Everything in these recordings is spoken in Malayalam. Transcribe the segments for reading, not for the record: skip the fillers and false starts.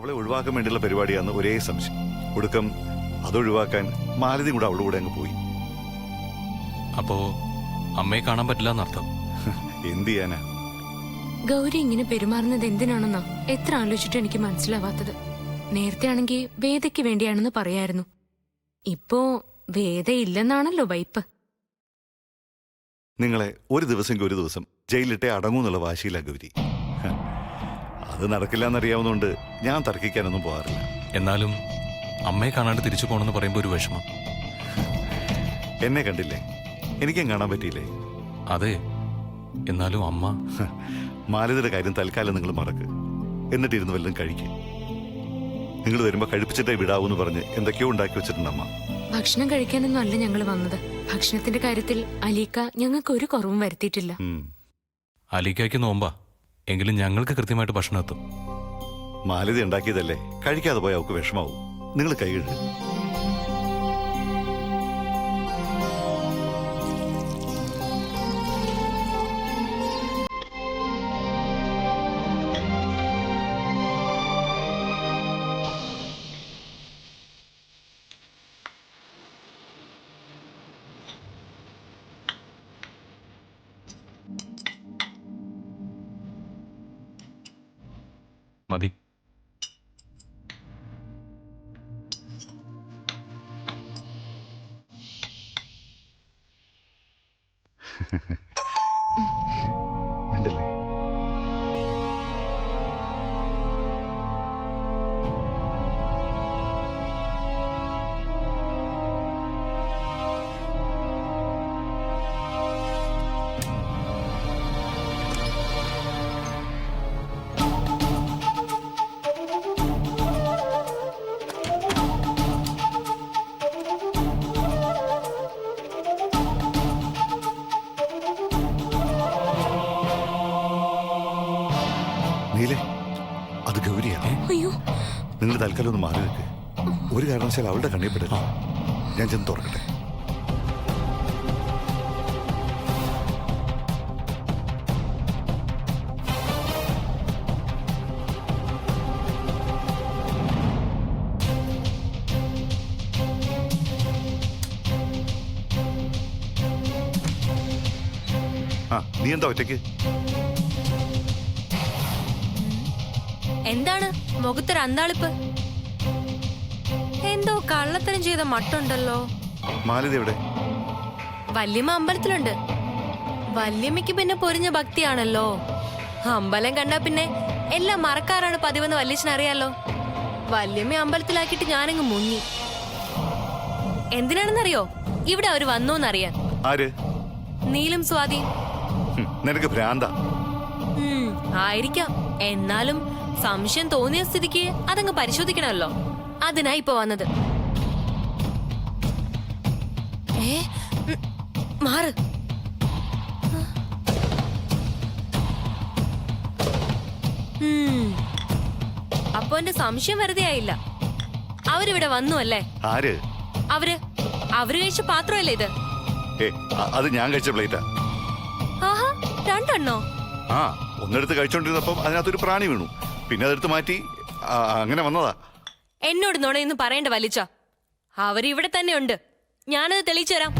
അവളെ ഒഴിവാക്കാൻ വേണ്ടിയുള്ള പരിപാടിയാന്ന് ഒരേ സംശയം. ഒടുക്കം അതൊഴിവാക്കാൻ മാലതി കൂടെ അവളുടെ കൂടെ അങ്ങ് പോയി. അപ്പോ അമ്മയെ കാണാൻ പറ്റില്ല എന്നർത്ഥം. എന്ത് ചെയ്യാനാ? ഗൗരി ഇങ്ങനെ പെരുമാറുന്നത് എന്തിനാണെന്നാ എത്ര ആലോചിച്ചിട്ട് എനിക്ക് മനസ്സിലാവാത്തത്. നേരത്തെ ആണെങ്കിൽ വേദയ്ക്ക് വേണ്ടിയാണെന്ന് പറയായിരുന്നു. ഇപ്പോ വേദ ഇല്ലെന്നാണല്ലോ വൈപ്പ്. നിങ്ങളെ ഒരു ദിവസം ജയിലിലിട്ടേ അടങ്ങൂന്നുള്ള വാശിയില്ല ഗൗരി. അത് നടക്കില്ല എന്നറിയാവുന്നതുകൊണ്ട് ഞാൻ തർക്കിക്കാനൊന്നും പോകാറില്ല. എന്നാലും അമ്മയെ കാണാണ്ട് തിരിച്ചു പോകണമെന്ന് പറയുമ്പോൾ ഒരു വിഷമം. എന്നെ കണ്ടില്ലേ? എനിക്കും കാണാൻ പറ്റിയില്ലേ? അതെ, എന്നാലും അമ്മ. മാലതിയുടെ കാര്യം തൽക്കാലം നിങ്ങൾ മറക്ക്. എന്നിട്ടിരുന്ന് വല്ലതും കഴിക്കും. നിങ്ങൾ വരുമ്പോ കഴിപ്പിച്ചിട്ടേ വിടാവൂന്ന് പറഞ്ഞ് എന്തൊക്കെയോ ഉണ്ടാക്കി വെച്ചിട്ടുണ്ട് അമ്മ. ഭക്ഷണം കഴിക്കാനൊന്നും അല്ല ഞങ്ങൾ വന്നത്. ഭക്ഷണത്തിന്റെ കാര്യത്തിൽ അലീക്ക ഞങ്ങൾക്ക് ഒരു കുറവും വരുത്തിയിട്ടില്ല. അലീക്കയ്ക്ക് നോമ്പാ, എങ്കിലും ഞങ്ങൾക്ക് കൃത്യമായിട്ട് ഭക്ഷണം എത്തും. മാലതി ഉണ്ടാക്കിയതല്ലേ, കഴിക്കാതെ പോയാൽ അവൾക്ക് വിഷമാവും. നിങ്ങൾ കൈ കഴുകുക. മതി. ഉണ്ടല്ലേ? നീലേ, അത് ഗൗരിയാണ്. അയ്യോ, നിങ്ങൾ തൽക്കാലം ഒന്ന് മാറി നിൽക്ക്. ഒരു കാരണവശാൽ അവളുടെ കണ്ണിൽ പെടില്ല. ഞാൻ ചെന്ന് തുറക്കട്ടെ. ആ, നീ എന്താ ഒറ്റയ്ക്ക്? എന്താണ് മുഖത്തൊരു അന്താളിപ്പ്? എന്തോ കള്ളത്തരം ചെയ്ത മട്ടുണ്ടല്ലോ. മാലതി എവിടെ? വല്യമ്മ അമ്പലത്തിലുണ്ട്. വല്യമ്മയ്ക്ക് പിന്നെ പൊരിഞ്ഞ ഭക്തിയാണല്ലോ. അമ്പലം കണ്ടാ പിന്നെ എല്ലാം മറക്കാറാണ് പതിവെന്ന് വല്യച്ഛനറിയാലോ. വല്യമ്മ അമ്പലത്തിലാക്കിയിട്ട് ഞാനങ്ങ് മുങ്ങി. എന്തിനാണെന്നറിയോ? ഇവിടെ അവര് വന്നോന്നറിയാൻ. ആര്? നീലും സ്വാതി. നിനക്ക് ഭ്രാന്ത? ആയിരിക്കാം. എന്നാലും സംശയം തോന്നിയ സ്ഥിതിക്ക് അതങ്ങ് പരിശോധിക്കണമല്ലോ. അതിനാ ഇപ്പൊ വന്നത്. മാറ്. അപ്പൊ എന്റെ സംശയം വെറുതെ ആയില്ല. അവരിവിടെ വന്നു അല്ലേ? ആര്? അവര് കഴിച്ച പാത്രമല്ലേ ഇത്? അത് ഞാൻ കഴിച്ച പ്ലേറ്റാ. ആഹാ, രണ്ടെണ്ണോ? ആ, ഒന്നെടുത്ത് കഴിച്ചോണ്ടിരുന്നപ്പം അതിനകത്തൊരു പ്രാണി വീണു. പിന്നെ അതെടുത്ത് മാറ്റി. അങ്ങനെ വന്നതാ. എന്നോട് നുണയൊന്നും പറയേണ്ട വലിച്ച. അവരിവിടെ തന്നെ ഉണ്ട്. ഞാനത് തെളിയിച്ചു തരാം.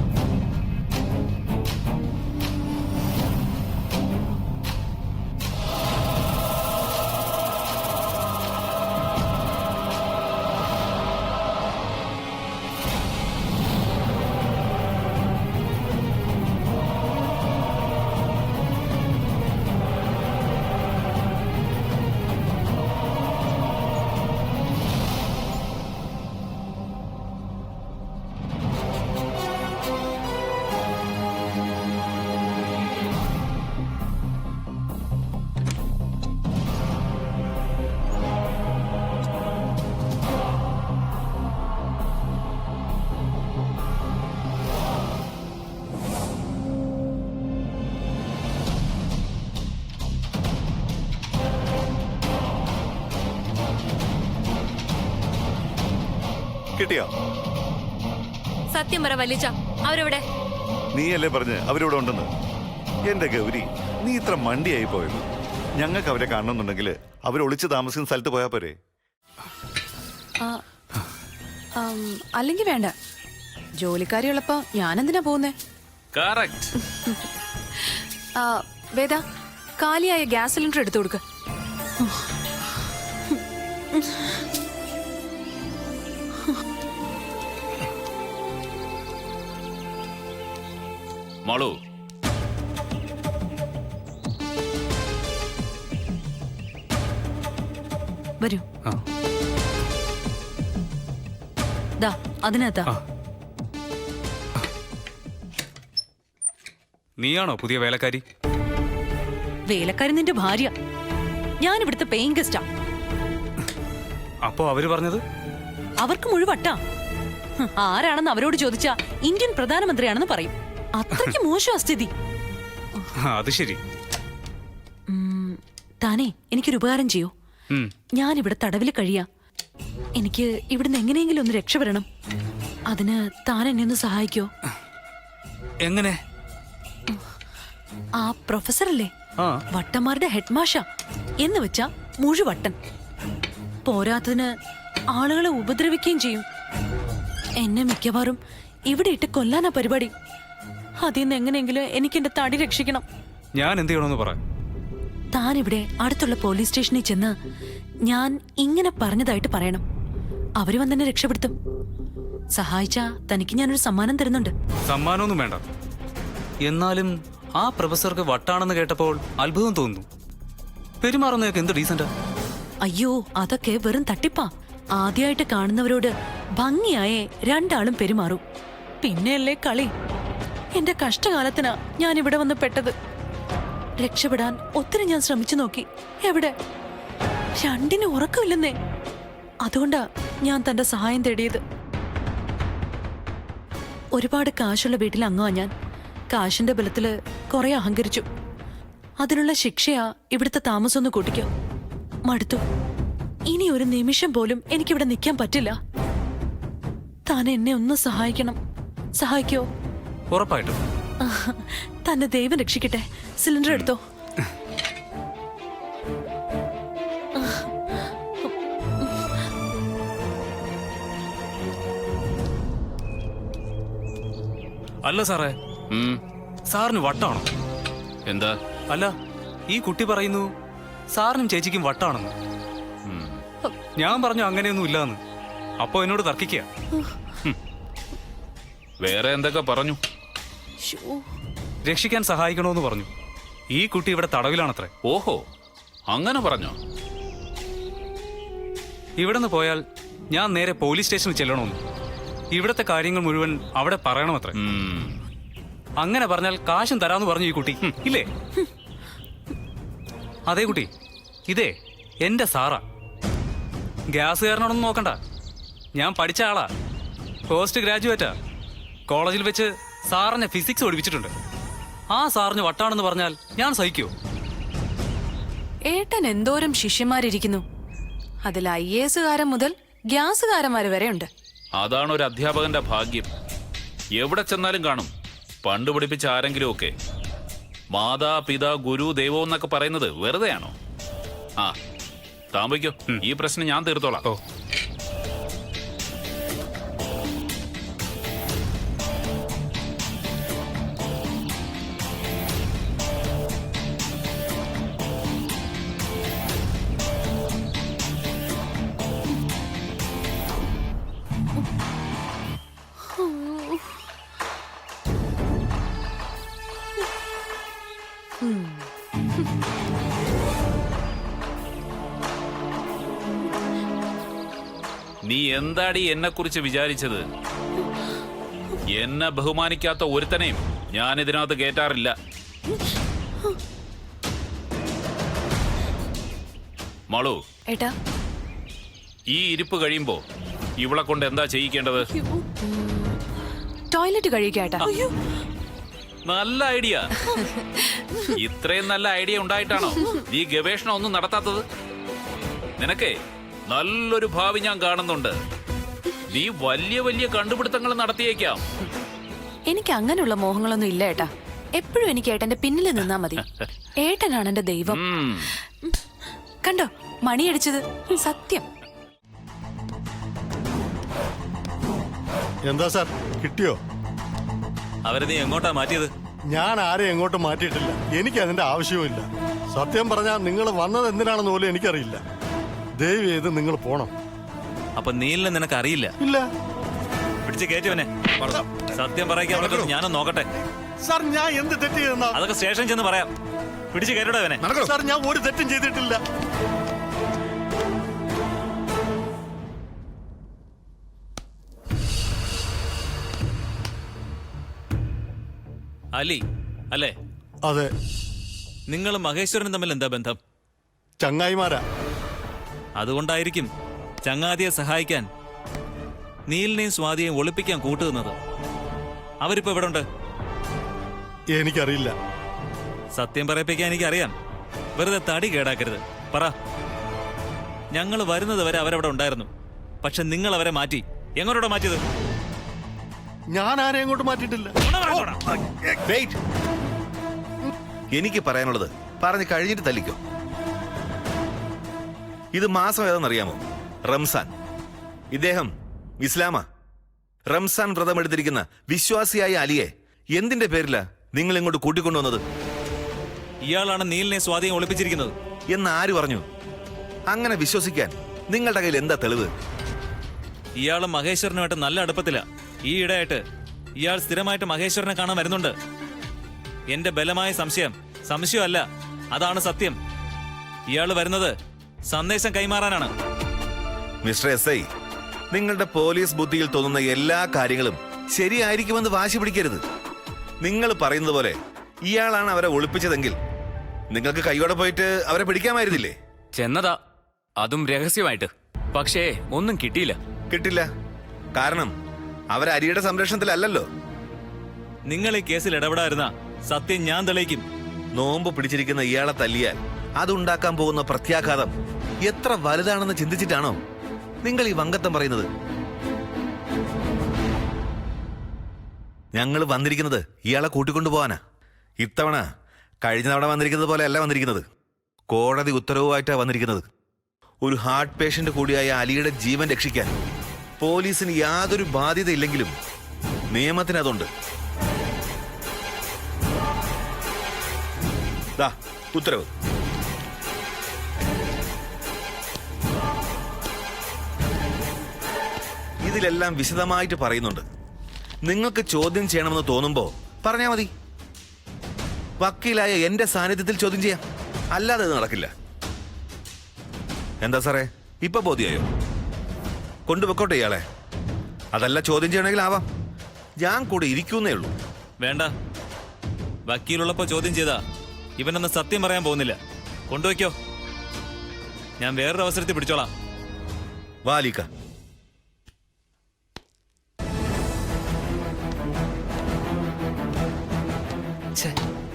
കിട്ടിയോ? സത്യം പറ വലിച്ച, അവരെവിടെ? നീയല്ലേ പറഞ്ഞ് അവരിവിടെ ഉണ്ടെന്ന്. എന്റെ ഗൗരി, നീ ഇത്ര മണ്ടിയായി പോയത്. ഞങ്ങൾക്ക് അവരെ കാണണമെന്നുണ്ടെങ്കിൽ അവർ ഒളിച്ച് താമസിക്കുന്ന സ്ഥലത്ത് പോയാൽ പോരെ? അല്ലെങ്കിൽ വേണ്ട. ജോലിക്കാരി ഉള്ളപ്പോ ഞാനെന്തിനാ പോകുന്നേ? വേദ, കാലിയായ ഗ്യാസ് സിലിണ്ടർ എടുത്തു കൊടുക്ക. മാളു, വരൂ. ദാ അതിനകത്താ. നീയാണോ പുതിയ വേലക്കാരി? വേലക്കാരി നിന്റെ ഭാര്യ. ഞാൻ ഇവിടുത്തെ പേയിങ് ഗസ്റ്റാ. അപ്പോ അവര് പറഞ്ഞത് അവർക്ക് മുഴുവട്ടാ. ആരാണെന്ന് അവരോട് ചോദിച്ചാ ഇന്ത്യൻ പ്രധാനമന്ത്രിയാണെന്ന് പറയും. അത്രയ്ക്ക് മോശം സ്ഥിതി. അത് ശരി. താനേ എനിക്കൊരു ഉപകാരം ചെയ്യോ? ഞാൻ ഇവിടെ തടവിൽ കഴിയാ. എനിക്ക് ഇവിടുന്ന് എങ്ങനെയെങ്കിലും ഒന്ന് രക്ഷപ്പെടണം. അതിന് താൻ എന്നെ ഒന്ന് സഹായിക്കോ? എങ്ങനെ? ആ പ്രൊഫസറല്ലേ, വട്ടന്മാരുടെ ഹെഡ്മാഷ എന്ന് വെച്ചാ മുഴുവട്ടൻ. പോരാത്തതിന് ആളുകളെ ഉപദ്രവിക്കുകയും ചെയ്യും. എന്നെ മിക്കവാറും ഇവിടെ ഇട്ട് കൊല്ലാനാ പരിപാടി. അതിന്ന് എങ്ങനെയെങ്കിലും എനിക്ക് എന്റെ തടി രക്ഷിക്കണം. ഞാൻ എന്ത് ചെയ്യണമെന്ന് പറ. താൻ ഇവിടെ അടുത്തുള്ള പോലീസ് സ്റ്റേഷനിൽ ചെന്ന് ഞാൻ ഇങ്ങനെ പറഞ്ഞതായിട്ട് പറയണം. അവര് വന്നെന്നെ രക്ഷപ്പെടുത്തും. സഹായിച്ചാ തനിക്ക് ഞാനൊരു സമ്മാനം തരുന്നുണ്ട്. സമ്മാനമൊന്നും വേണ്ട. എന്നാലും ആ പ്രൊഫസർക്ക് വട്ടാണെന്ന് കേട്ടപ്പോൾ അത്ഭുതം തോന്നുന്നു. പെരുമാറുന്നതൊക്കെ എന്ത് ഡീസന്റാ. അയ്യോ, അതൊക്കെ വെറും തട്ടിപ്പാ. ആദ്യമായിട്ട് കാണുന്നവരോട് ഭംഗിയായേ രണ്ടാളും പെരുമാറും. പിന്നെയല്ലേ കളി. എന്റെ കഷ്ടകാലത്തിനാ ഞാൻ ഇവിടെ വന്ന് പെട്ടത്. രക്ഷപ്പെടാൻ ഒത്തിരി ഞാൻ ശ്രമിച്ചു നോക്കി. എവിടെ? രണ്ടിന് ഉറക്കമില്ലെന്നേ. അതുകൊണ്ടാ ഞാൻ തന്റെ സഹായം തേടിയത്. ഒരുപാട് കാശുള്ള വീട്ടിൽ അംഗമാ ഞാൻ. കാശിന്റെ ബലത്തില് കുറെ അഹങ്കരിച്ചു. അതിനുള്ള ശിക്ഷയാ ഇവിടുത്തെ താമസം ഒന്ന് കൂട്ടിക്കോ. മടുത്തു. ഇനി ഒരു നിമിഷം പോലും എനിക്കിവിടെ നിൽക്കാൻ പറ്റില്ല. താൻ എന്നെ ഒന്ന് സഹായിക്കണം. സഹായിക്കോ? ഉറപ്പായിട്ടും. തന്നെ ദൈവം രക്ഷിക്കട്ടെ. സിലിണ്ടർ എടുത്തോ. അല്ല സാറേ, സാറിന് വട്ടാണോ? എന്താ? അല്ല, ഈ കുട്ടി പറയുന്നു സാറിനും ചേച്ചിക്കും വട്ടാണെന്ന്. ഞാൻ പറഞ്ഞു അങ്ങനെയൊന്നും ഇല്ലാന്ന്. അപ്പൊ എന്നോട് തർക്കിക്കുക. വേറെ എന്തൊക്കെ പറഞ്ഞു? രക്ഷിക്കാൻ സഹായിക്കണമെന്ന് പറഞ്ഞു. ഈ കുട്ടി ഇവിടെ തടവിലാണത്രേ. ഓഹോ, അങ്ങനെ പറഞ്ഞോ? ഇവിടെ നിന്ന് പോയാൽ ഞാൻ നേരെ പോലീസ് സ്റ്റേഷനിൽ ചെല്ലണമെന്ന്. ഇവിടത്തെ കാര്യങ്ങൾ മുഴുവൻ അവിടെ പറയണമത്രേ. അങ്ങനെ പറഞ്ഞാൽ കാശും തരാന്ന് പറഞ്ഞു ഈ കുട്ടി. ഇല്ലേ? അതേ കുട്ടി, ഇതേ എന്റെ സാറാ. ഗ്യാസുകാരനാണെന്ന് നോക്കണ്ട. ഞാൻ പഠിച്ച ആളാ. പോസ്റ്റ് ഗ്രാജുവേറ്റാ. കോളേജിൽ വെച്ച് സാറിനെ ഫിസിക്സ് പഠിപ്പിച്ചിട്ടുണ്ട്. ആ സാറിന് വട്ടാണെന്ന് പറഞ്ഞാൽ ഞാൻ സഹിക്കോ? ഏട്ടൻ എന്തോരം ശിഷ്യന്മാരിയ്ക്കുന്നു. അതിൽ IAS മുതൽ ഗ്യാസുകാരന്മാര് വരെ ഉണ്ട്. അതാണ് ഒരു അധ്യാപകന്റെ ഭാഗ്യം. എവിടെ ചെന്നാലും കാണും പണ്ട് പഠിപ്പിച്ച ആരെങ്കിലും ഒക്കെ. മാതാ പിതാ ഗുരു ദൈവം എന്നൊക്കെ പറയുന്നത് വെറുതെയാണോ? ആ, താമസിക്കോ. ഈ പ്രശ്നം ഞാൻ തീർത്തോളാം. നീ എന്താടി എന്നെ കുറിച്ച് വിചാരിച്ചത്? എന്നെ ബഹുമാനിക്കാത്ത ഒരുത്തനെയും ഞാൻ ഇതിനകത്ത് കേറ്റാറില്ല. മാളു, ഏട്ടാ, ഈ ഇരിപ്പ് കഴിയുമ്പോ ഇവളെ കൊണ്ട് എന്താ ചെയ്യിക്കേണ്ടത്? ടോയ്ലറ്റ് കഴിക്കേട്ടാ. നല്ല ഐഡിയ. ഇത്രയും നല്ല ഐഡിയ ഉണ്ടായിട്ടാണോ നീ ഗവേഷണം ഒന്നും നടത്താത്തത്? നിനക്കേ നല്ലൊരു ഭാവി ഞാൻ കാണുന്നുണ്ട്. നീ വലിയ വലിയ കണ്ടുപിടുത്തങ്ങൾ നടത്തിയേക്കാം. എനിക്ക് അങ്ങനെയുള്ള മോഹങ്ങളൊന്നും ഇല്ല ഏട്ടാ. എപ്പോഴും എനിക്ക് ഏട്ടന്റെ പിന്നിൽ നിന്നാ മതി. ഏട്ടനാണ് എന്റെ ദൈവം. കണ്ടോ മണിയടിച്ചത്? സത്യം. എന്താ സാർ, കിട്ടിയോ? അവരെ നീ എങ്ങോട്ടാ മാറ്റിയത്? ഞാൻ ആരെയും എങ്ങോട്ടും മാറ്റിയിട്ടില്ല. എനിക്ക് അതിന്റെ ആവശ്യവുമില്ല. സത്യം പറഞ്ഞാൽ നിങ്ങൾ വന്നത് എന്തിനാണെന്ന് പോലും എനിക്കറിയില്ല. ദയവ് ചെയ്ത് നിങ്ങൾ പോണം. അപ്പൊ നീലിനെ നിനക്ക് അറിയില്ല? ഇല്ല പിടിച്ച് കയറ്റുവനെ. സത്യം പറയിക്കാൻ പറ്റും, ഞാനൊന്ന് നോക്കട്ടെ. സാർ, ഞാൻ എന്ത് തെറ്റ് ചെയ്തെന്നാ? അതൊക്കെ സ്റ്റേഷനിൽ ചെന്ന് പറയാം. പിടിച്ച് കയറ്റൂടെ അവനെ. സാർ, ഞാൻ ഒരു തെറ്റും ചെയ്തിട്ടില്ല. അലി അല്ലേ? അതെ, നിങ്ങളും മഹേശ്വരനും തമ്മിൽ എന്താ ബന്ധം? ചങ്ങായിമാരാ. അതുകൊണ്ടായിരിക്കും ചങ്ങാതിയെ സഹായിക്കാൻ നീലിനെയും സ്വാതിയെയും ഒളിപ്പിക്കാൻ കൂട്ടുനിന്നത്. അവരിപ്പോ എവിടെ ഉണ്ട്? എനിക്കറിയില്ല. സത്യം പറയിപ്പിക്കാൻ എനിക്കറിയാം. വെറുതെ തടി കേടാക്കരുത്. പറ. ഞങ്ങൾ വരുന്നത് വരെ അവരവിടെ ഉണ്ടായിരുന്നു. പക്ഷെ നിങ്ങൾ അവരെ മാറ്റി. എങ്ങോട്ടാ മാറ്റിയത്? ഞാൻ ആരെയും അങ്ങോട്ട് മാറ്റിയിട്ടില്ല. വെയിറ്റ്. എനിക്ക് പറയാനുള്ളത് പറഞ്ഞ് കഴിഞ്ഞിട്ട് തല്ലിക്കോ. ഇത് മാസം ഏതെന്നറിയാമോ? റംസാൻ. ഇദ്ദേഹം ഇസ്ലാമാ. റംസാൻ വ്രതം എടുത്തിരിക്കുന്ന വിശ്വാസിയായ അലിയെ എന്തിന്റെ പേരിലാ നിങ്ങൾ ഇങ്ങോട്ട് കൂട്ടിക്കൊണ്ടുവന്നത്? ഇയാളാണ് നീലിനെ സ്വാധീനം ഒളിപ്പിച്ചിരിക്കുന്നത് എന്ന് ആര് പറഞ്ഞു? അങ്ങനെ വിശ്വസിക്കാൻ നിങ്ങളുടെ കയ്യിൽ എന്താ തെളിവ്? ഇയാളും മഹേശ്വരനുമായിട്ട് നല്ല അടുപ്പത്തില. ഈ ഇടയായിട്ട് ഇയാൾ സ്ഥിരമായിട്ട് മഹേശ്വരനെ കാണാൻ വരുന്നുണ്ട്. എന്റെ ബലമായ സംശയമല്ല, അതാണ് സത്യം. ഇയാൾ വരുന്നത് സന്ദേശം കൈമാറാനാണ്. മിസ്റ്റർ SI, നിങ്ങളുടെ പോലീസ് ബുദ്ധിയിൽ തോന്നുന്ന എല്ലാ കാര്യങ്ങളും ശരിയായിരിക്കുമെന്ന് വാശി പിടിക്കരുത്. നിങ്ങൾ പറയുന്നത് പോലെ ഇയാളാണ് അവരെ ഒളിപ്പിച്ചതെങ്കിൽ നിങ്ങൾക്ക് കൈയോടെ പോയിട്ട് അവരെ പിടിക്കാമായിരുന്നില്ലേ? ചെന്നതാ, അതും രഹസ്യമായിട്ട്. പക്ഷേ ഒന്നും കിട്ടിയില്ല. കിട്ടില്ല. കാരണം അവർ അരിയുടെ സംരക്ഷണത്തിലല്ലല്ലോ. നിങ്ങൾ ഈ കേസിൽ ഇടപെടാതിരുന്ന സത്യം ഞാൻ തെളിയിക്കും. നോമ്പ് പിടിച്ചിരിക്കുന്ന ഇയാളെ തല്ലിയാൽ അതുണ്ടാക്കാൻ പോകുന്ന പ്രത്യാഘാതം എത്ര വലുതാണെന്ന് ചിന്തിച്ചിട്ടാണോ നിങ്ങൾ ഈ വങ്കത്തം പറയുന്നത്? ഞങ്ങൾ വന്നിരിക്കുന്നത് ഇയാളെ കൂട്ടിക്കൊണ്ടുപോകാനാ. ഇത്തവണ കഴിഞ്ഞ തവണ വന്നിരിക്കുന്നത് പോലെ അല്ല വന്നിരിക്കുന്നത്. കോടതി ഉത്തരവുമായിട്ടാണ് വന്നിരിക്കുന്നത്. ഒരു ഹാർട്ട് പേഷ്യന്റ് കൂടിയായ അലിയുടെ ജീവൻ രക്ഷിക്കാൻ പോലീസിന് യാതൊരു ബാധ്യതയില്ലെങ്കിലും നിയമത്തിന് അതുണ്ട്. ദാ ഉത്തരവ്. ഇതിലെല്ലാം വിശദമായിട്ട് പറയുന്നുണ്ട്. നിങ്ങൾക്ക് ചോദ്യം ചെയ്യണമെന്ന് തോന്നുമ്പോ പറഞ്ഞാ മതി. വക്കീലായ എന്റെ സാന്നിധ്യത്തിൽ ചോദ്യം ചെയ്യാം. അല്ലാതെ ഇത് നടക്കില്ല. എന്താ സാറേ, ഇപ്പൊ ബോധ്യായോ? കൊണ്ടുവെക്കോട്ടെ ഇയാളെ. അതല്ല ചോദ്യം ചെയ്യണമെങ്കിൽ ആവാം. ഞാൻ കൂടെ ഇരിക്കുന്നേ ഉള്ളൂ. വേണ്ട. വക്കീലുള്ളപ്പോ ചോദ്യം ചെയ്താ ഇവനൊന്നും സത്യം പറയാൻ പോകുന്നില്ല. കൊണ്ടുവയ്ക്കോ, ഞാൻ വേറൊരു അവസരത്തിൽ പിടിച്ചോളാം. വാലിക്ക.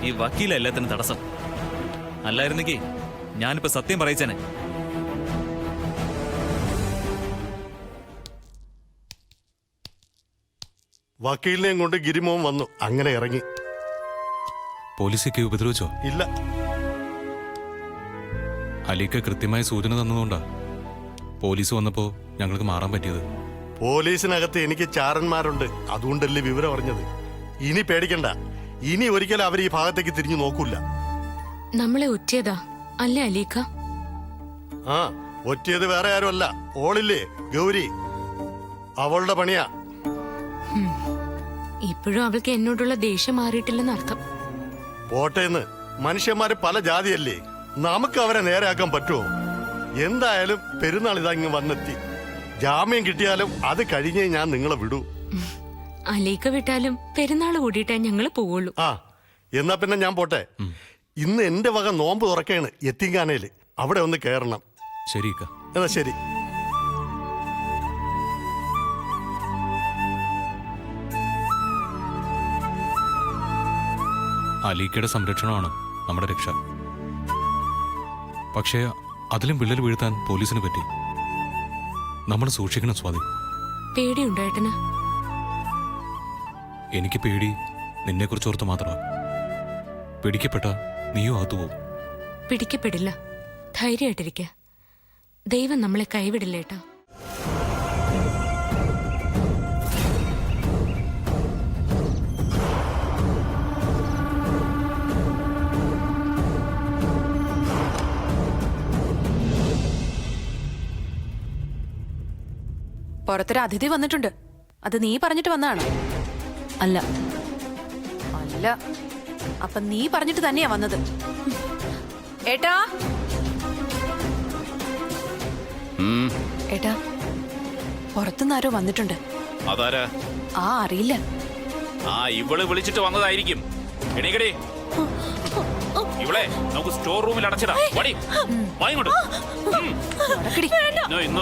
ഈ വക്കീല എല്ലാത്തിനും തടസ്സം. അല്ലായിരുന്നെങ്കിൽ ഞാനിപ്പോ സത്യം പറയിച്ചേനെ. വക്കീലിനെയും കൊണ്ട് ഗിരിമോൻ വന്നു. അങ്ങനെ ഇറങ്ങി. പോലീസൊക്കെ ഉപദ്രവിച്ചോ? ഇല്ല. അലിക്ക് കൃത്യമായ സൂചന തന്നതുകൊണ്ടാ പോലീസ് വന്നപ്പോ ഞങ്ങൾക്ക് മാറാൻ പറ്റിയത്. പോലീസിനകത്ത് എനിക്ക് ചാരന്മാരുണ്ട്. അതുകൊണ്ടല്ലേ വിവരം അറിഞ്ഞത്. ഇനി പേടിക്കണ്ട. ഇനി ഒരിക്കലും അവർ ഈ ഭാഗത്തേക്ക് തിരിഞ്ഞു നോക്കൂല. നമ്മളെ ഒറ്റിയതാ അല്ലേ അലീക്ക? ആ, ഒറ്റിയത് വേറെ ആരുമല്ല. ഓളില്ലേ ഗൗരി, അവളുടെ പണിയാ. ഇപ്പോഴും അവൾക്ക് എന്നോടുള്ള ദേഷ്യം മാറിയിട്ടില്ലെന്ന് അർത്ഥം. പോട്ടേന്ന്. മനുഷ്യന്മാര് പല ജാതിയല്ലേ. നമുക്ക് അവരെ നേരെയാക്കാൻ പറ്റുമോ? എന്തായാലും പെരുന്നാൾ ഇതാ ഇങ്ങ് വന്നെത്തി. ജാമ്യം കിട്ടിയാലും അത് കഴിഞ്ഞേ ഞാൻ നിങ്ങളെ വിടൂ. അലീക്ക വിട്ടാലും പെരുന്നാൾ കൂടിയിട്ടേ ഞങ്ങള് പോവുള്ളൂ. ആ, എന്നാ പിന്നെ ഞാൻ പോട്ടെ. ഇന്ന് എന്റെ വക നോമ്പ് തുറക്കാണ് യത്തീംഖാനയില്. അവിടെ ഒന്ന് കയറണം. ശരി. എന്നാ ശരി. അലീക്കയുടെ സംരക്ഷണമാണ് നമ്മുടെ രക്ഷ. പക്ഷേ അതിലും വിള്ളൽ വീഴ്ത്താൻ പോലീസിന് പറ്റി. നമ്മൾ സൂക്ഷിക്കണം സ്വാതി. പേടിയുണ്ടായിട്ടന്? എനിക്ക് പേടി നിന്നെക്കുറിച്ച് ഓർത്ത് മാത്രമാണ്. പിടിക്കപ്പെട്ട നീയും അകത്തുപോകും. പിടിക്കപ്പെടില്ല. ധൈര്യമായിട്ടിരിക്ക. ദൈവം നമ്മളെ കൈവിടില്ലേട്ടാ. പുറത്തൊരു അതിഥി വന്നിട്ടുണ്ട്. അത് നീ പറഞ്ഞിട്ട് വന്നതാണോ? അല്ല. അല്ല, അപ്പൊ നീ പറഞ്ഞിട്ട് തന്നെയാ വന്നത്. ഏട്ടാ, ഏട്ടാ, പുറത്തുനിന്ന് ആരോ വന്നിട്ടുണ്ട്. അതാരാ? അറിയില്ല. ഇവള് വിളിച്ചിട്ട് വന്നതായിരിക്കും. എണീക്കടി. ഇവളെ നമുക്ക് സ്റ്റോർ റൂമിൽ അടച്ചിടാം. വടി, വാങ്ങിക്കോട്ട്. നടക്കടി. ഇന്ന്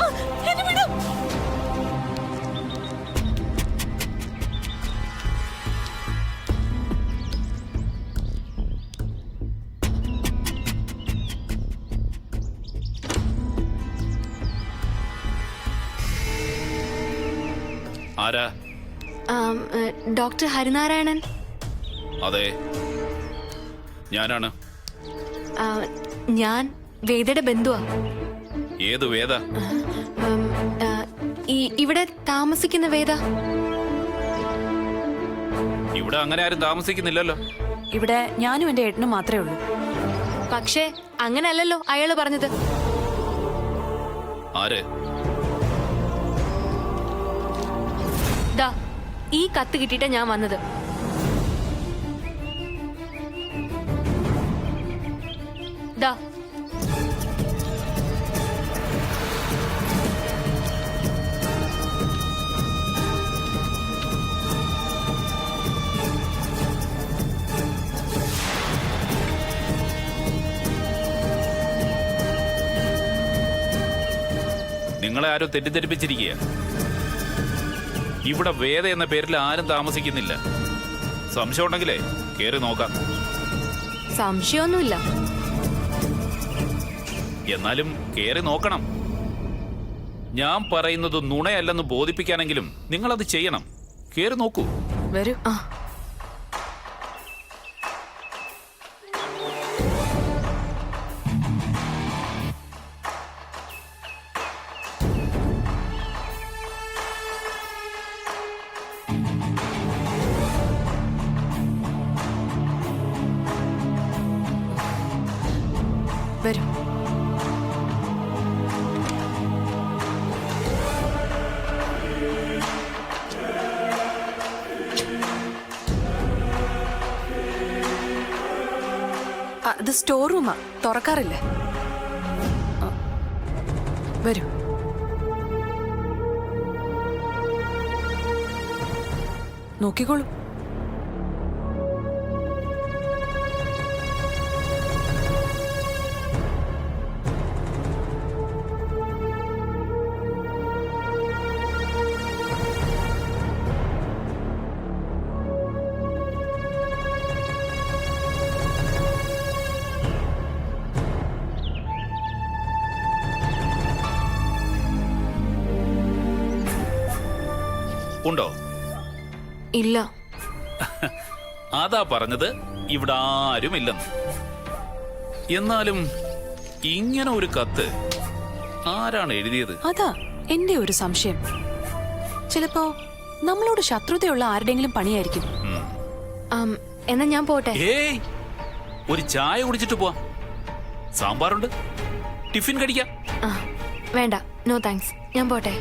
ആരാ? ഡോക്ടർ ഹരിനാരായണൻ. അതെ, ഞാനാണ്. ഞാൻ വേദയുടെ ബന്ധുവാ. ഏത് വേദ? ഇവിടെ താമസിക്കുന്ന വേദ. ഇവിടെ അങ്ങനെ ആരും താമസിക്കുന്നില്ലല്ലോ. ഇവിടെ ഞാനും എന്റെ ഏട്ടനും മാത്രമേ ഉള്ളൂ. പക്ഷേ അങ്ങനെയല്ലല്ലോ അയാള് പറഞ്ഞത്. ആര്? ദാ ഈ കത്ത് കിട്ടിയിട്ടാ ഞാൻ വന്നത്. ദാ നിങ്ങളെ ആരും തെറ്റിദ്ധരിപ്പിച്ചിരിക്കുക. ഇവിടെ വേദ എന്ന പേരിൽ ആരും താമസിക്കുന്നില്ല. സംശയം ഉണ്ടെങ്കിലേ കേറി നോക്കാം. സംശയമൊന്നുമില്ല. എന്നാലും കേറി നോക്കണം. ഞാൻ പറയുന്നത് നുണയല്ലെന്ന് ബോധിപ്പിക്കാനെങ്കിലും നിങ്ങളത് ചെയ്യണം. കേറി നോക്കൂ. വരൂ. വരൂ. അത് സ്റ്റോർ റൂമാ, തുറക്കാറില്ല. വരൂ. നോക്കിക്കോളൂ. ഉണ്ടോ? ഇല്ല. അതാ പറഞ്ഞത് ഇവിടെ ആരുമില്ലെന്ന്. എന്നാലും ഇങ്ങനെ ഒരു കത്ത് ആരാണ് എഴുതിയത്? അതാ എന്റെ ഒരു സംശയം. ചിലപ്പോ നമ്മളോട് ശത്രുതയുള്ള ആരുടെങ്കിലും പണിയായിരിക്കും. എന്നാ ഞാൻ പോട്ടെ. ഏയ്, ഒരു ചായ കുടിച്ചിട്ട് പോവാം. സാമ്പാറുണ്ട്, ടിഫിൻ കഴിക്കാം. വേണ്ട, നോ താങ്ക്സ്. ഞാൻ പോട്ടെ.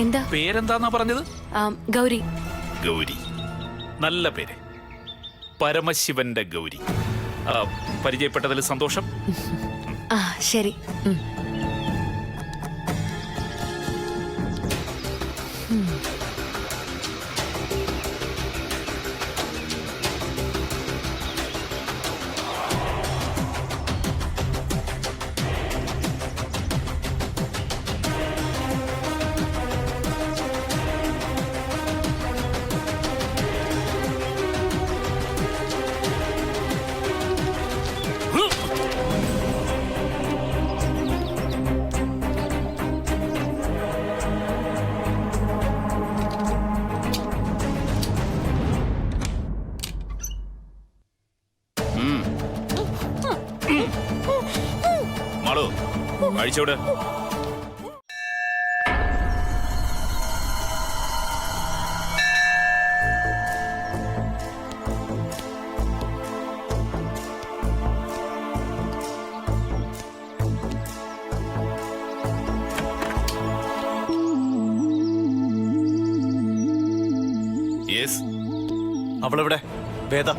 എന്താ പേരെന്താന്നാ പറഞ്ഞത്? ഗൗരി. ഗൗരി, നല്ല പേര്. പരമശിവന്റെ ഗൗരി. പരിചയപ്പെട്ടതിൽ സന്തോഷം. ശരി. മാളു, കഴിച്ചോട്. യെസ്. അവളെവിടെ? വേദ.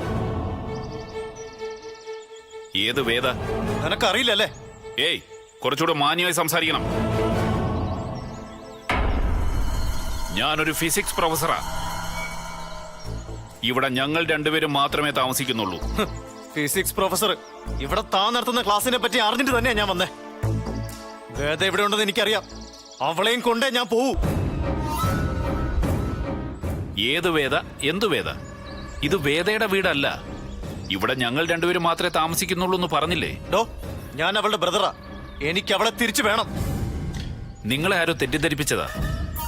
ഏത് വേദ? നിനക്കറിയില്ലല്ലേ? ഏയ്, കുറച്ചുകൂടെ മാന്യമായി സംസാരിക്കണം. ഞാനൊരു ഫിസിക്സ് പ്രൊഫസറാ. ഇവിടെ ഞങ്ങൾ രണ്ടുപേരും മാത്രമേ താമസിക്കുന്നുള്ളൂ. ഫിസിക്സ് പ്രൊഫസർ ഇവിടെ താൻ നടത്തുന്ന ക്ലാസ്സിനെ പറ്റി അറിഞ്ഞിട്ട് തന്നെയാ ഞാൻ വന്നേ. വേദ എവിടെ ഉണ്ടെന്ന് എനിക്കറിയാം. അവളെയും കൊണ്ടേ ഞാൻ പോവൂ. ഏത് വേദ? എന്തു വേദ? ഇത് വേദയുടെ വീടല്ല. ഇവിടെ ഞങ്ങൾ രണ്ടുപേരും മാത്രമേ താമസിക്കുന്നുള്ളൂ എന്ന് പറഞ്ഞില്ലേ? ഡോ, ഞാൻ അവളുടെ ബ്രദറാ. എനിക്ക് അവളെ തിരിച്ചു വേണം. നിങ്ങളെ ആരോ തെറ്റിദ്ധരിപ്പിച്ചതാ.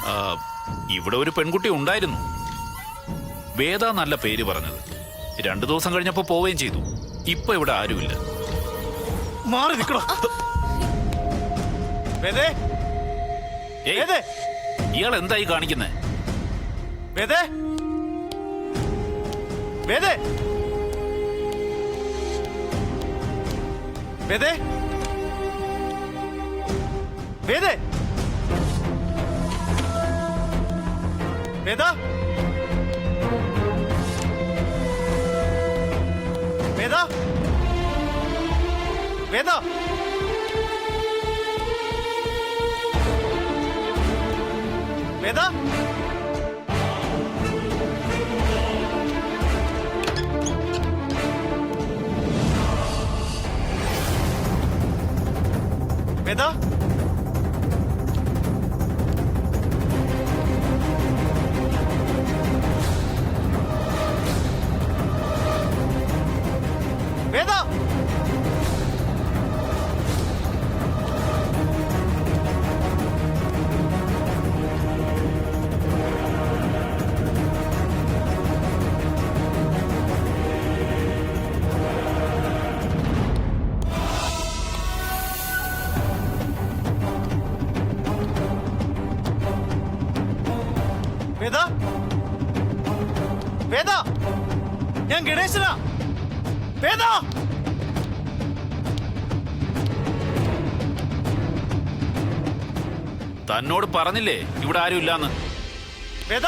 ആ, ഇവിടെ ഒരു പെൺകുട്ടി ഉണ്ടായിരുന്നു. വേദ നല്ല പേര് പറഞ്ഞത്. 2 ദിവസം കഴിഞ്ഞപ്പോ പോവുകയും ചെയ്തു. ഇപ്പൊ ഇവിടെ ആരുമില്ല. മാറി നിൽക്കണോ? വേദേ, ഏയ്, വേദേ, ഇയാൾ എന്തായി കാണിക്കുന്നേ? വേദേ, വേദേ, വേദേ, വേദേ, വേദ, വേദ, വേദ, വേദ, വേദ, വേദ, വേദ, വേദ, ഞാൻ ഗണേശനാ. വേദ, തന്നോട് പറഞ്ഞില്ലേ ഇവിടെ ആരും ഇല്ലാന്ന്? വേദ,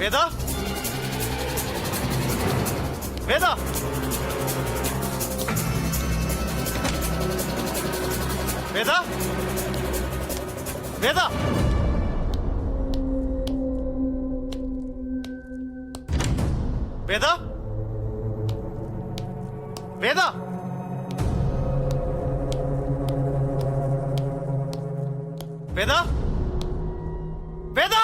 വേദ, വേദ, വേദ, വേദ, വേദ, വേദ, വേദ, വേദ.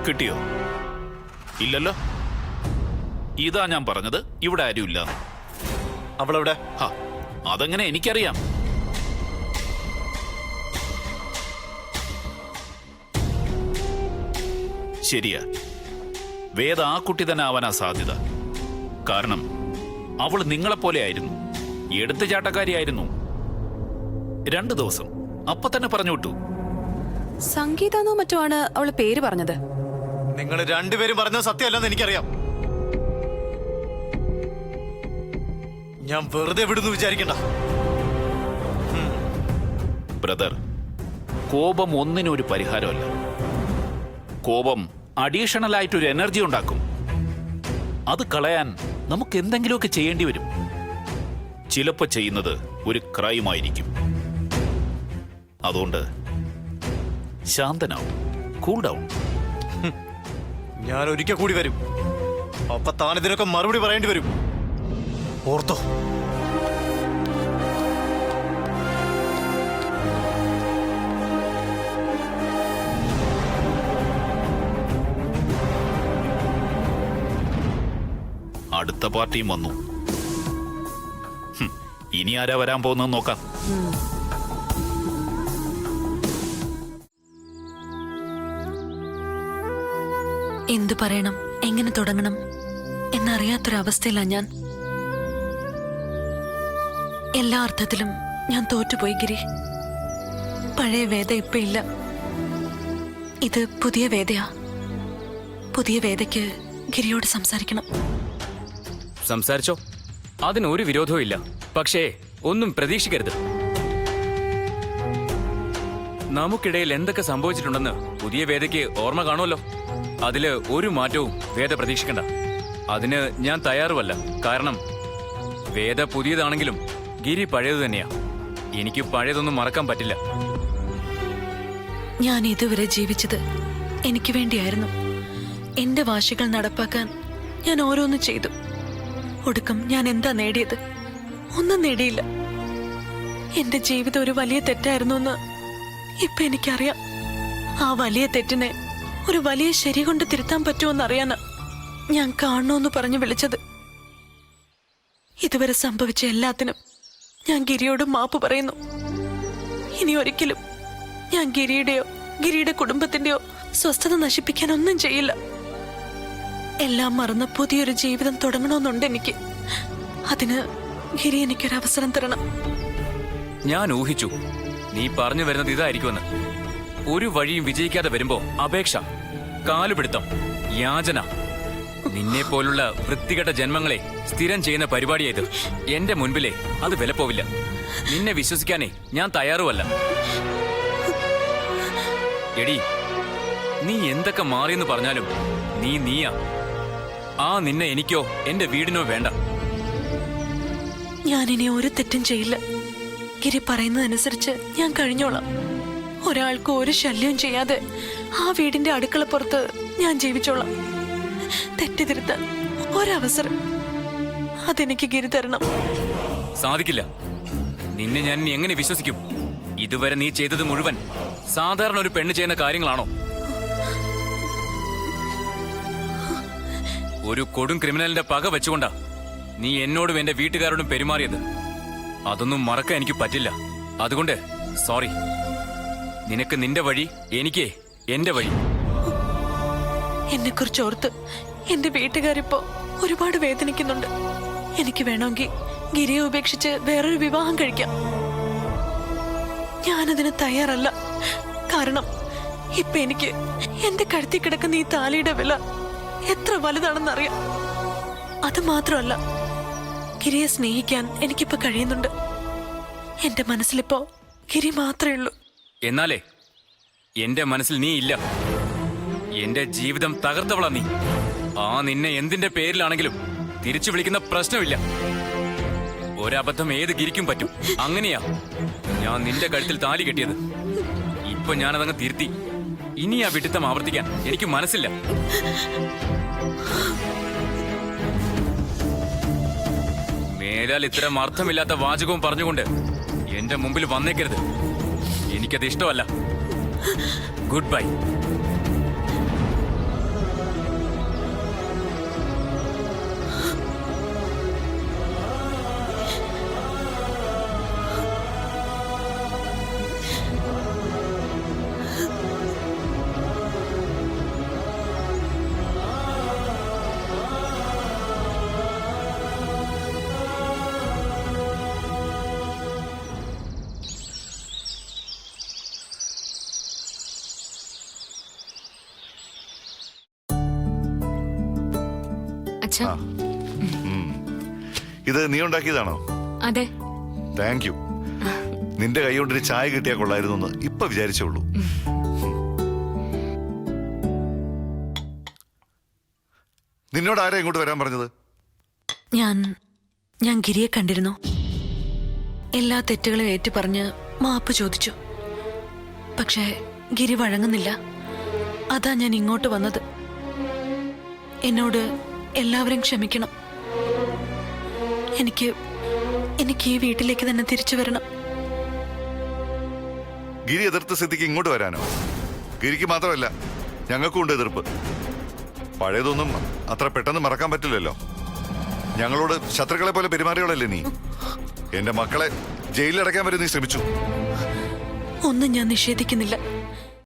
കിട്ടിയോ? ഇല്ലല്ലോ. ഇതാ ഞാൻ പറഞ്ഞത് ഇവിടെ ആരും ഇല്ല. അവളെവിടെ? അതെങ്ങനെ എനിക്കറിയാം? ശരിയാ, വേദ ആ കുട്ടി തന്നെ ആവാനാ സാധ്യത. കാരണം അവൾ നിങ്ങളെപ്പോലെ ആയിരുന്നു. എടുത്തുചാട്ടക്കാരിയായിരുന്നു. 2 ദിവസം അപ്പൊ തന്നെ പറഞ്ഞു വിട്ടു. സംഗീതാന്നോ മറ്റോ ആണ് അവള് പേര് പറഞ്ഞത്. നിങ്ങൾ രണ്ടുപേരും പറഞ്ഞത് സത്യമല്ലെന്ന് എനിക്കറിയാം. ഞാൻ വെറുതെ വിടുന്നു വിചാരിക്കണ്ട. ബ്രദർ, കോപം ഒന്നിനും ഒരു പരിഹാരമല്ല. കോപം അഡീഷണൽ ആയിട്ടൊരു എനർജി ഉണ്ടാക്കും. അത് കളയാൻ നമുക്ക് എന്തെങ്കിലുമൊക്കെ ചെയ്യേണ്ടി വരും. ചിലപ്പോ ചെയ്യുന്നത് ഒരു ക്രൈം ആയിരിക്കും. അതുകൊണ്ട് ശാന്തനാവും, കൂൾ ഡൗൺ. ഞാൻ ഒരിക്കൽ കൂടി വരും. അപ്പൊ താൻ ഇതിനൊക്കെ മറുപടി പറയേണ്ടി വരും. ഓർത്തോ? അടുത്ത പാർട്ടിയും വന്നു. ഇനി ആരാ വരാൻ പോകുന്നത് നോക്കാം. എന്തു പറയണം, എങ്ങനെ തുടങ്ങണം എന്നറിയാത്തൊരവസ്ഥയിലാണ് ഞാൻ. എല്ലാ അർത്ഥത്തിലും ഞാൻ തോറ്റുപോയി ഗിരി. പഴയ വേദ ഇപ്പൊ ഇല്ല. ഇത് പുതിയ വേദയാ. പുതിയ വേദയ്ക്ക് ഗിരിയോട് സംസാരിക്കണം. സംസാരിച്ചോ, അതിനൊരു വിരോധവും ഇല്ല. പക്ഷേ ഒന്നും പ്രതീക്ഷിക്കരുത്. നമുക്കിടയിൽ എന്തൊക്കെ സംഭവിച്ചിട്ടുണ്ടെന്ന് പുതിയ വേദയ്ക്ക് ഓർമ്മ കാണുമല്ലോ. അതില് ഒരു മാറ്റവും വേദ പ്രതീക്ഷിക്കണ്ട. അതിന് ഞാൻ തയ്യാറുമല്ല. കാരണം വേദ പുതിയതാണെങ്കിലും ഗിരി പഴയത് തന്നെയാ. എനിക്ക് പഴയതൊന്നും മറക്കാൻ പറ്റില്ല. ഞാൻ ഇതുവരെ ജീവിച്ചത് എനിക്ക് വേണ്ടിയായിരുന്നു. എന്റെ വാശികൾ നടപ്പാക്കാൻ ഞാൻ ഓരോന്ന് ചെയ്തു. ഒടുക്കം ഞാൻ എന്താ നേടിയത്? ഒന്നും നേടിയില്ല. എന്റെ ജീവിതം ഒരു വലിയ തെറ്റായിരുന്നു എന്ന് ഇപ്പൊ എനിക്കറിയാം. ആ വലിയ തെറ്റിനെ ഒരു വലിയ ശരി കൊണ്ട് തിരുത്താൻ പറ്റുമോന്നറിയാനാ ഞാൻ കാണണമെന്ന് പറഞ്ഞു വിളിച്ചത്. ഇതുവരെ സംഭവിച്ച എല്ലാത്തിനും ഞാൻ ഗിരിയോട് മാപ്പ് പറയുന്നു. ഇനി ഒരിക്കലും ഞാൻ ഗിരിയുടെയോ ഗിരിയുടെ കുടുംബത്തിന്റെയോ സ്വസ്ഥത നശിപ്പിക്കാൻ ഒന്നും ചെയ്യില്ല. എല്ലാം മറന്ന് പുതിയൊരു ജീവിതം തുടങ്ങണമെന്നുണ്ട് എനിക്ക്. അതിന് ഗിരി എനിക്കൊരവസരം തരണം. ഞാൻ ഊഹിച്ചു നീ പറഞ്ഞു വരുന്നത് ഇതായിരിക്കുമെന്ന്. ഒരു വഴിയും വിജയിക്കാതെ വരുമ്പോ അപേക്ഷ, കാലുപിടുത്തം, യാചന, നിന്നെ പോലുള്ള വൃത്തികെട്ട ജന്മങ്ങളെ സ്ഥിരം ചെയ്യുന്ന പരിപാടിയായത്. എന്റെ മുൻപിലെ അത് വിലപ്പോവില്ല. നിന്നെ വിശ്വസിക്കാനേ ഞാൻ തയ്യാറുമല്ല. എടി, നീ എന്തൊക്കെ മാറിയെന്ന് പറഞ്ഞാലും നീയാ. ആ നിന്നെ എനിക്കോ എന്റെ വീടിനോ വേണ്ട. ഞാനിനി ഒരു തെറ്റും ചെയ്യില്ല. ഗിരി പറയുന്നതനുസരിച്ച് ഞാൻ കഴിഞ്ഞോളാം. ഒരാൾക്ക് ഒരു ശല്യവും ചെയ്യാതെ ആ വീടിന്റെ അടുക്കളപ്പുറത്ത് ഞാൻ ജീവിച്ചോളാം. തെറ്റിതിരുത്താൻ ഒരവസരം അതെനിക്ക് ഗിരി തരണം. സാധിക്കില്ല. നിന്നെ ഞാൻ ഇനി എങ്ങനെ വിശ്വസിക്കും? ഇതുവരെ നീ ചെയ്തത് മുഴുവൻ സാധാരണ ഒരു പെണ്ണ് ചെയ്യുന്ന കാര്യങ്ങളാണോ? ഒരു കൊടും ക്രിമിനലിന്റെ പക വെച്ചുകൊണ്ടാ നീ എന്നോടും എന്റെ വീട്ടുകാരോടും പെരുമാറിയത്. അതൊന്നും മറക്കാൻ എനിക്ക് പറ്റില്ല. അതുകൊണ്ട് സോറി. നിനക്ക് നിന്റെ വഴി, എനിക്ക് എന്റെ വഴി. എന്നെ കുറിച്ച് ഓർത്ത് എന്റെ വീട്ടുകാരിപ്പോ ഒരുപാട് വേദനിക്കുന്നുണ്ട്. എനിക്ക് വേണമെങ്കിൽ ഗിരിയെ ഉപേക്ഷിച്ച് വേറൊരു വിവാഹം കഴിക്കാം. ഞാനതിന് തയ്യാറല്ല. കാരണം ഇപ്പൊ എനിക്ക് എന്റെ കഴുത്തിൽ കിടക്കുന്ന ഈ താലിയുടെ വില എത്ര വലുതാണെന്നറിയാം. അത് മാത്രമല്ല, ഗിരിയെ സ്നേഹിക്കാൻ എനിക്കിപ്പോ കഴിയുന്നുണ്ട്. എന്റെ മനസ്സിലിപ്പോ ഗിരി മാത്രമേ ഉള്ളൂ. എന്നാലേ എന്റെ മനസ്സിൽ നീ ഇല്ല. എന്റെ ജീവിതം തകർത്തവളാ നീ. ആ നിന്നെ എന്തിന്റെ പേരിലാണെങ്കിലും തിരിച്ചു വിളിക്കുന്ന പ്രശ്നമില്ല. ഒരബദ്ധം ഏത് ഗിരിക്കും പറ്റും. അങ്ങനെയാ ഞാൻ നിന്റെ കഴുത്തിൽ താലി കെട്ടിയത്. ഇപ്പൊ ഞാനതങ്ങ് തിരുത്തി. ഇനി ആ വിഡിത്തം ആവർത്തിക്കാൻ എനിക്ക് മനസ്സില്ല. മേലാൽ ഇത്തരം അർത്ഥമില്ലാത്ത വാചകവും പറഞ്ഞുകൊണ്ട് എന്റെ മുമ്പിൽ വന്നേക്കരുത്. എനിക്കത് ഇഷ്ടമല്ല. Good bye. അച്ഛാ, ഇത് നീ ഉണ്ടാക്കിയതാണോ? അതെ. Thank you. നിന്റെ കൈ കൊണ്ടൊരു ചായ കിട്ടിയാൽ കൊള്ളായിരുന്നു എന്ന് ഇപ്പൊ വിചാരിച്ചോളൂ. നിന്നോട് ആരാ ഇങ്ങോട്ട് വരാൻ പറഞ്ഞത്? ഞാൻ ഗിരിയെ കണ്ടിരുന്നു. എല്ലാ തെറ്റുകളും ഏറ്റുപറഞ്ഞ് മാപ്പ് ചോദിച്ചു. പക്ഷേ ഗിരി വഴങ്ങുന്നില്ല. അതാ ഞാൻ ഇങ്ങോട്ട് വന്നത്. എന്നോട് എല്ലാവരും ക്ഷമിക്കണം. എനിക്ക് ഈ വീട്ടിലേക്ക് തന്നെ തിരിച്ചു വരണം. ഗിരി എതിർത്ത സ്ഥിതിക്ക് ഇങ്ങോട്ട് വരാനോ? ഗിരിക്ക് മാത്രമല്ല, ഞങ്ങൾക്കും ഉണ്ട് എതിർപ്പ്. പഴയതൊന്നും അത്ര പെട്ടെന്ന് മറക്കാൻ പറ്റില്ലല്ലോ. ഞങ്ങളോട് ശത്രുക്കളെ പോലെ പെരുമാറിയോളല്ലേ നീ. എന്റെ മക്കളെ ജയിലിലടയ്ക്കാൻ വരെ നീ ശ്രമിച്ചു. ഒന്നും ഞാൻ നിഷേധിക്കുന്നില്ല.